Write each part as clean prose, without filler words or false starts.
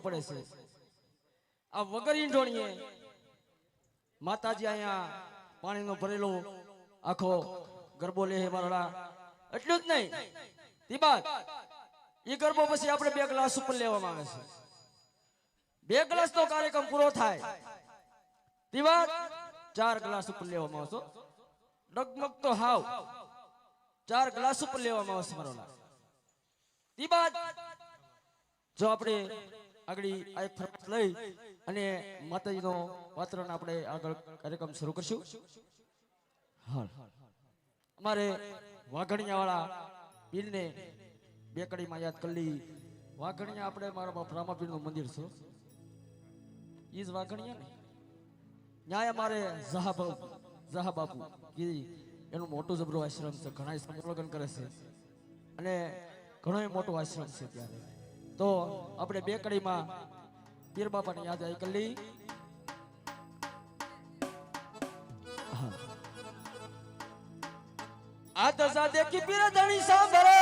પડે છે આ વગર ઈંઢોણીએ માતાજી અહીંયા પાણીનો ભરેલો આખો ગરબો લે મારડા એટલું જ નહીં તી બાદ ઈ ગરબો પછી આપણે 2 ગ્લાસ ઉપર લેવામાં આવે છે 2 ગ્લાસ નો કાર્યક્રમ પૂરો થાય તી બાદ 4 ગ્લાસ ઉપર લેવામાં આવે છે ડગમગ તો હાવ 4 ગ્લાસ ઉપર લેવામાં આવે છે મારડા તી બાદ જો આપણે આગળી આ એક ફરમાઈશ લઈ અને માતાજીનો પાત્રને આપણે આગળ કાર્યક્રમ શરૂ કરશું હા અમારે વાઘણિયાવાળા પીરને બે કડીમાં યાદ કરી લી વાઘણિયા આપણે મારા બાપ રામાપીરનું મંદિર છે ઈ જ વાઘણિયા ને ન્યાય અમારે જહાબાપુ એનું મોટું જબરો આશ્રમ છે ઘણા સંપ્રોગન કરે છે અને ઘણો મોટો આશ્રમ છે ત્યારે તો આપણે બે કડીમાં પીર બાપાની યાદ આવી કરી આ દશા દેખી પીર ધણી સાંભળે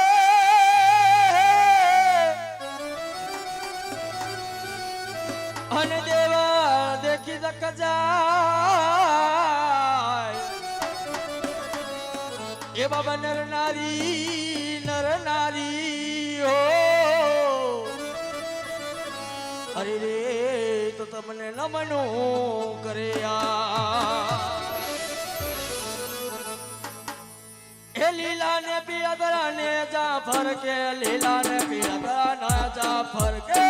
અને દેવા દેખી દક જાય એ બાબા નર નારી હો અરે રે તો તમને નમનો કરે એ લીલા ને પિયાદરા ને જાફર કે લીલા ને પિયાદરા ના જાફર કે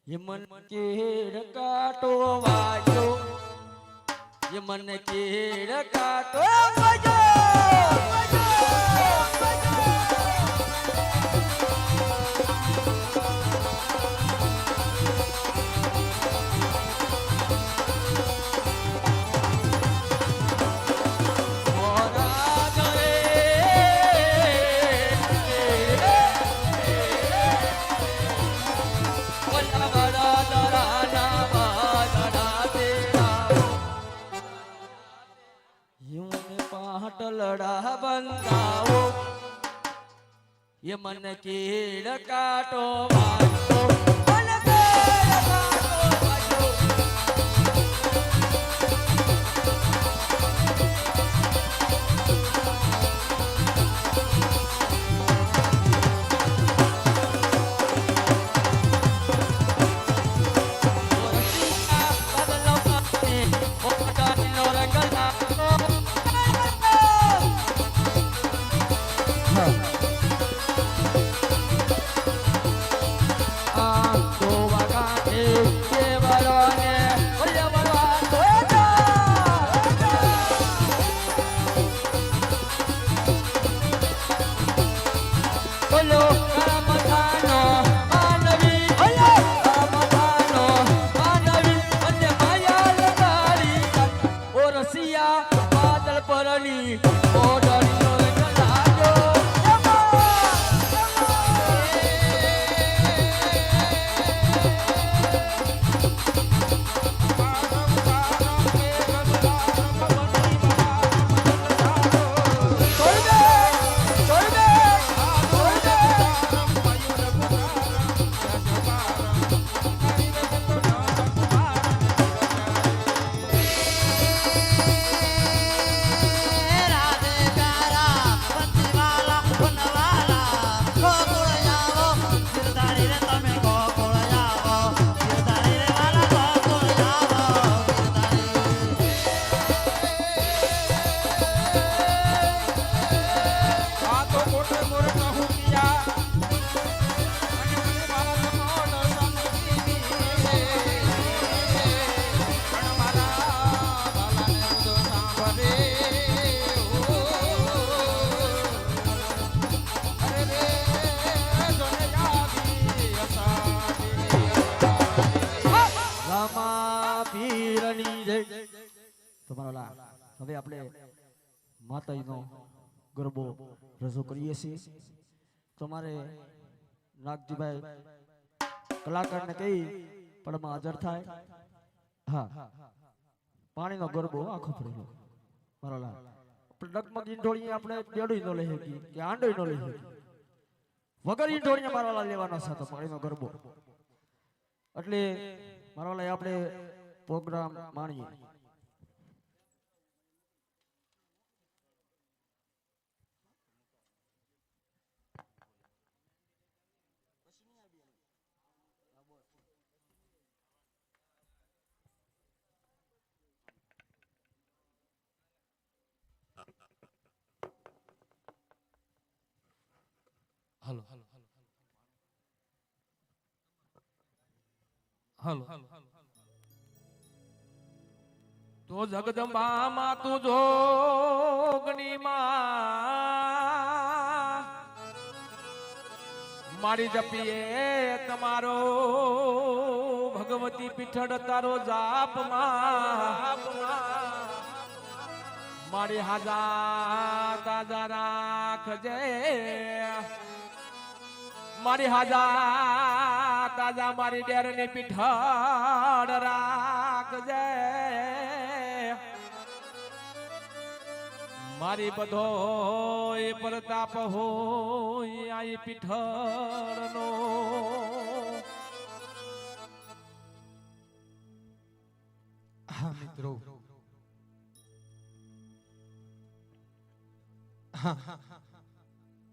યમન કેડ કાટો વાજો યમન કેડ કાટો વાજો એ મને કીડ કાટો વાગ્યો, મને કીડ કાટો વાગ્યો. બાદલ પરની ઓડણીનો રંગ લાગ્યો. હવે આપણે માતાજીનો ગરબો રજૂ કરીએ છીએ. તો મારે નાગજીભાઈ કલાકારને કહી પણ હાજર થાય. હા, પાણીનો ગરબો આખો પડેલો મારો લાલ. ડગમગ ઈંઢોળી આપણે બેડું ન લઈ શકીએ કે આંડોય ન લઈ શકીએ, વગર ઈંઢોળી મારા લાલ લેવાનો છે પાણીનો ગરબો. એટલે મારા લાલ આપણે પ્રોગ્રામ માણીએ. હલો હલો તો જગદંબા માં તું જોગની માં મારી જપીએ તમારો ભગવતી પીઠળ તારો જાપ માં મારી હાજા તાજા રાખજે, મારી હાજા તાજા મારી ડેરની પીઠાડ રાખજે, મારી બધો એ પ્રતાપ હોય આ પીઠાડનો. હા મિત્રો,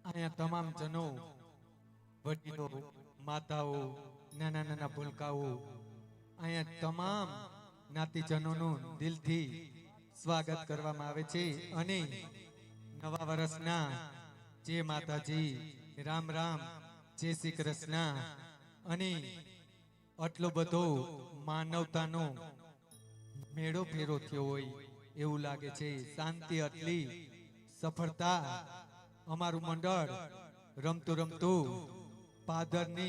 અહીંયા તમામ જનો, વડીલો, માતાઓ, નાના નાના ભૂલકાઓ, અહીંયા તમામ જ્ઞાતિજનોનું દિલથી સ્વાગત કરવામાં આવે છે. અને નવા વર્ષના જય માતાજી, રામ રામ, જય શ્રી કૃષ્ણ. અને આટલો બધો માનવતાનો મેળો ફેરો થયો હોય એવું લાગે છે. શાંતિ આટલી, સફળતા, અમારું મંડળ રમતું રમતું પાદરની